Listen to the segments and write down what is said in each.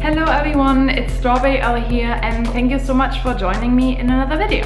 Hello everyone, it's strawberryelli here and thank you so much for joining me in another video.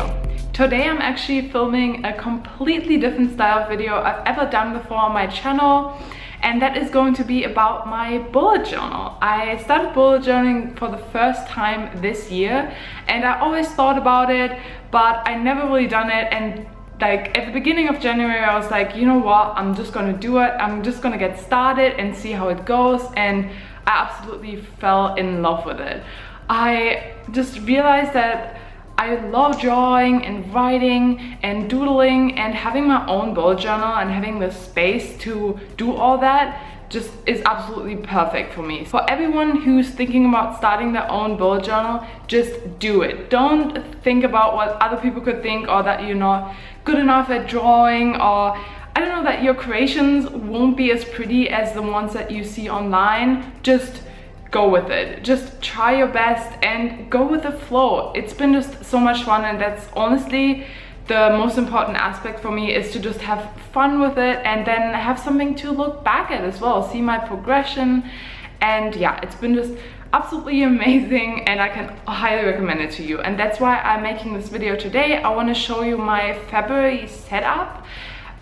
Today I'm actually filming a completely different style of video I've ever done before on my channel, and that is going to be about my bullet journal. I started bullet journaling for the first time this year and I always thought about it, but I never really done it. And like at the beginning of January I was like, you know what, I'm just gonna do it. I'm just gonna get started and see how it goes, and I absolutely fell in love with it. I just realized that I love drawing and writing and doodling, and having my own bullet journal and having the space to do all that just is absolutely perfect for me. For everyone who's thinking about starting their own bullet journal, just do it. Don't think about what other people could think, or that you're not good enough at drawing, or I don't know, that your creations won't be as pretty as the ones that you see online. Just go with it. Just try your best and go with the flow. It's been just so much fun, and that's honestly the most important aspect for me, is to just have fun with it and then have something to look back at as well, see my progression. And yeah, it's been just absolutely amazing and I can highly recommend it to you. And that's why I'm making this video today. I want to show you my February setup,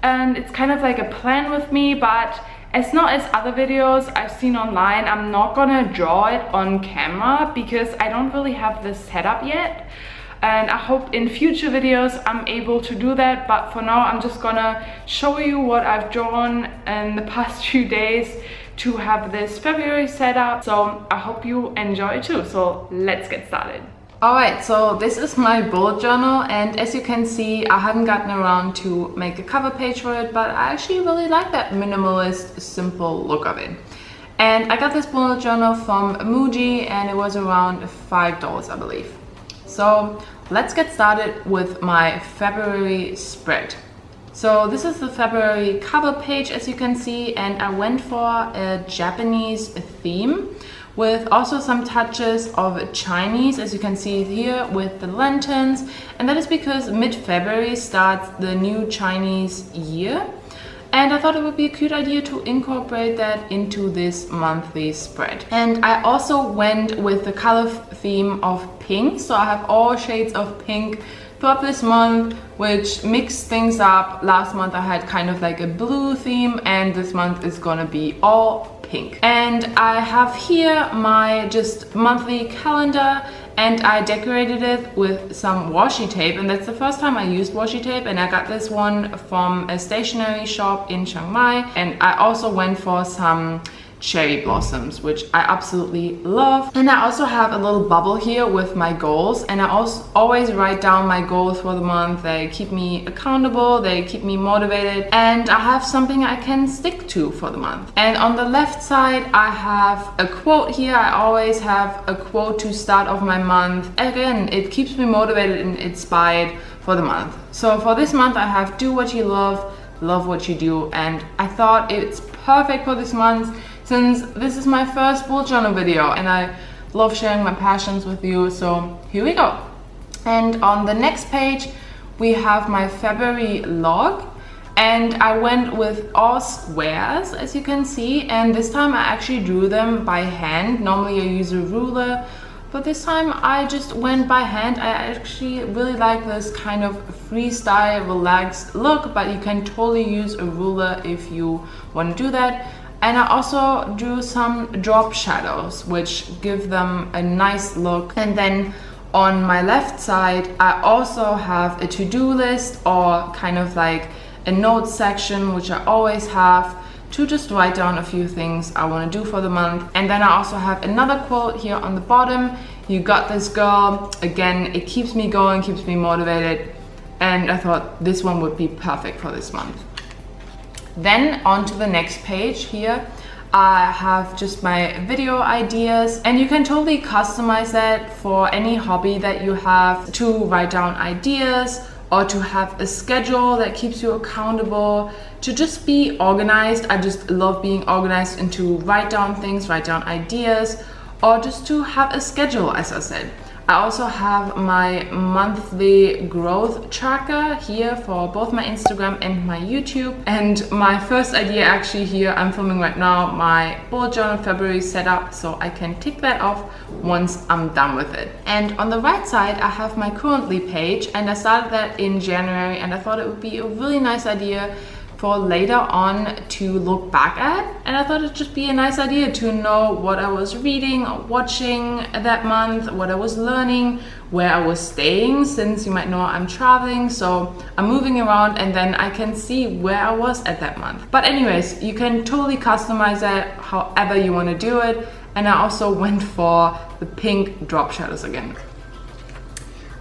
and it's kind of like a plan with me, but it's not as other videos I've seen online. I'm not gonna draw it on camera because I don't really have this setup yet, and I hope in future videos I'm able to do that. But for now I'm just gonna show you what I've drawn in the past few days to have this February setup. So I hope you enjoy it too. So let's get started. Alright, so this is my bullet journal, and as you can see, I haven't gotten around to make a cover page for it, but I actually really like that minimalist, simple look of it. And I got this bullet journal from Muji and it was around $5, I believe. So let's get started with my February spread. So this is the February cover page, as you can see, and I went for a Japanese theme with also some touches of Chinese, as you can see here with the lanterns. And that is because mid-February starts the new Chinese year, and I thought it would be a cute idea to incorporate that into this monthly spread. And I also went with the color theme of pink, so I have all shades of pink throughout this month, which mixed things up. Last month I had kind of like a blue theme, and this month is gonna be all pink. And I have here my just monthly calendar, and I decorated it with some washi tape, and that's the first time I used washi tape, and I got this one from a stationery shop in Chiang Mai. And I also went for some cherry blossoms, which I absolutely love. And I also have a little bubble here with my goals, and I also always write down my goals for the month. They keep me accountable, they keep me motivated, and I have something I can stick to for the month. And on the left side I have a quote here. I always have a quote to start off my month. Again, it keeps me motivated and inspired for the month. So for this month I have do what you love, love what you do, and I thought it's perfect for this month since this is my first bullet journal video and I love sharing my passions with you. So here we go. And on the next page we have my February log, and I went with all squares, as you can see, and this time I actually drew them by hand. Normally I use a ruler, but this time I just went by hand. I actually really like this kind of freestyle, relaxed look, but you can totally use a ruler if you want to do that. And I also drew some drop shadows, which give them a nice look. And then on my left side, I also have a to-do list, or kind of like a notes section, which I always have to just write down a few things I want to do for the month. And then I also have another quote here on the bottom. You got this, girl. Again, it keeps me going, keeps me motivated. And I thought this one would be perfect for this month. Then on to the next page here, I have just my video ideas, and you can totally customize that for any hobby that you have, to write down ideas or to have a schedule that keeps you accountable, to just be organized. I just love being organized, and to write down things, write down ideas, or just to have a schedule, as I said. I also have my monthly growth tracker here for both my Instagram and my YouTube. And my first idea actually here, I'm filming right now my bullet journal February setup, so I can tick that off once I'm done with it. And on the right side, I have my currently page, and I started that in January, and I thought it would be a really nice idea for later on to look back at. And I thought it'd just be a nice idea to know what I was reading or watching that month, what I was learning, where I was staying, since you might know I'm traveling, so I'm moving around, and then I can see where I was at that month. But anyways, you can totally customize that however you want to do it. And I also went for the pink drop shadows again.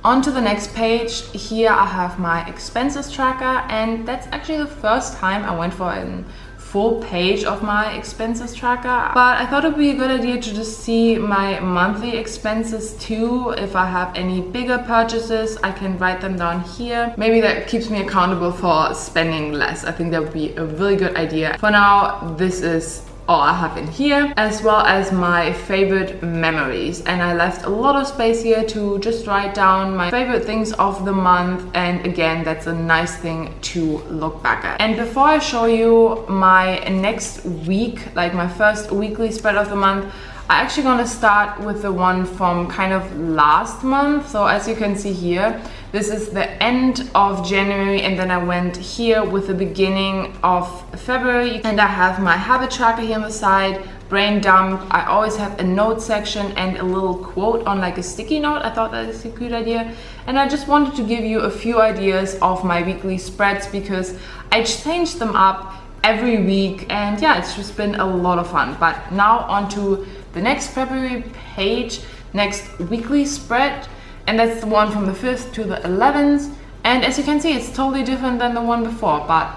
On to the next page. Here I have my expenses tracker, and that's actually the first time I went for a full page of my expenses tracker. But I thought it would be a good idea to just see my monthly expenses too. If I have any bigger purchases, I can write them down here. Maybe that keeps me accountable for spending less. I think that would be a really good idea. For now, this is all I have in here, as well as my favorite memories. And I left a lot of space here to just write down my favorite things of the month. And again, that's a nice thing to look back at. And before I show you my next week, like my first weekly spread of the month, I'm actually gonna start with the one from kind of last month. So as you can see here, this is the end of January, and then I went here with the beginning of February. And I have my habit tracker here on the side, brain dump. I always have a note section and a little quote on like a sticky note. I thought that is a good idea. And I just wanted to give you a few ideas of my weekly spreads, because I change them up every week, and yeah, it's just been a lot of fun. But now on to the next February page, next weekly spread, and that's the one from the 5th to the 11th. And as you can see, it's totally different than the one before, but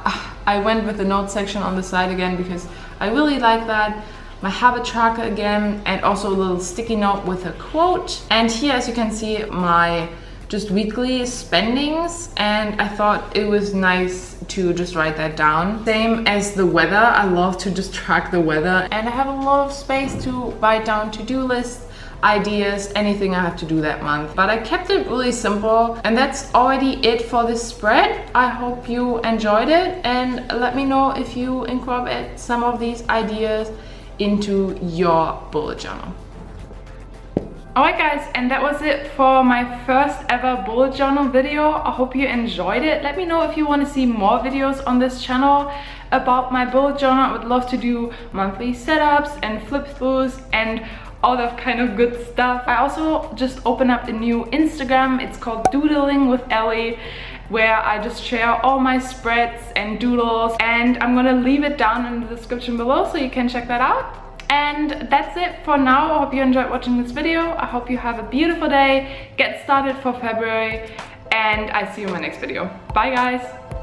I went with the note section on the side again because I really like that. My habit tracker again, and also a little sticky note with a quote. And here, as you can see, my just weekly spendings, and I thought it was nice to just write that down. Same as the weather, I love to just track the weather, and I have a lot of space to write down to-do lists, ideas, anything I have to do that month. But I kept it really simple, and that's already it for this spread. I hope you enjoyed it, and let me know if you incorporate some of these ideas into your bullet journal. Alright guys, and that was it for my first ever bullet journal video. I hope you enjoyed it. Let me know if you want to see more videos on this channel about my bullet journal. I would love to do monthly setups and flip throughs and all that kind of good stuff. I also just opened up a new Instagram. It's called Doodling with Ellie, where I just share all my spreads and doodles, and I'm gonna leave it down in the description below so you can check that out. And that's it for now. I hope you enjoyed watching this video. I hope you have a beautiful day. Get started for February, and I see you in my next video. Bye guys.